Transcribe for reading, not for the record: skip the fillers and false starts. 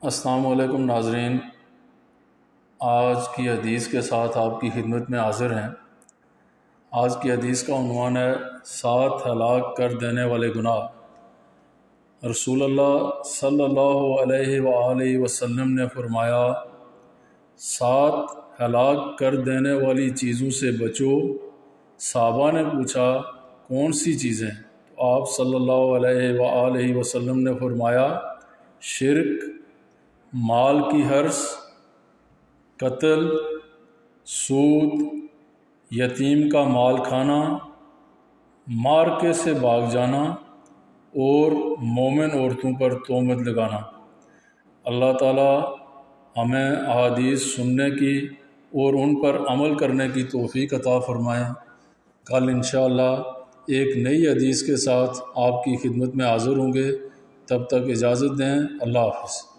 السلام علیکم ناظرین، آج کی حدیث کے ساتھ آپ کی خدمت میں حاضر ہیں۔ آج کی حدیث کا عنوان ہے 7 ہلاک کر دینے والے گناہ۔ رسول اللہ صلی اللہ علیہ وآلہ وسلم نے فرمایا، 7 ہلاک کر دینے والی چیزوں سے بچو۔ صحابہ نے پوچھا کون سی چیزیں؟ تو آپ صلی اللہ علیہ وآلہ وسلم نے فرمایا، شرک، مال کی حرص، قتل، سود، یتیم کا مال کھانا، مارکے سے بھاگ جانا اور مومن عورتوں پر تہمت لگانا۔ اللہ تعالی ہمیں احادیث سننے کی اور ان پر عمل کرنے کی توفیق عطا فرمائیں۔ کل انشاءاللہ ایک نئی حدیث کے ساتھ آپ کی خدمت میں حاضر ہوں گے۔ تب تک اجازت دیں۔ اللہ حافظ۔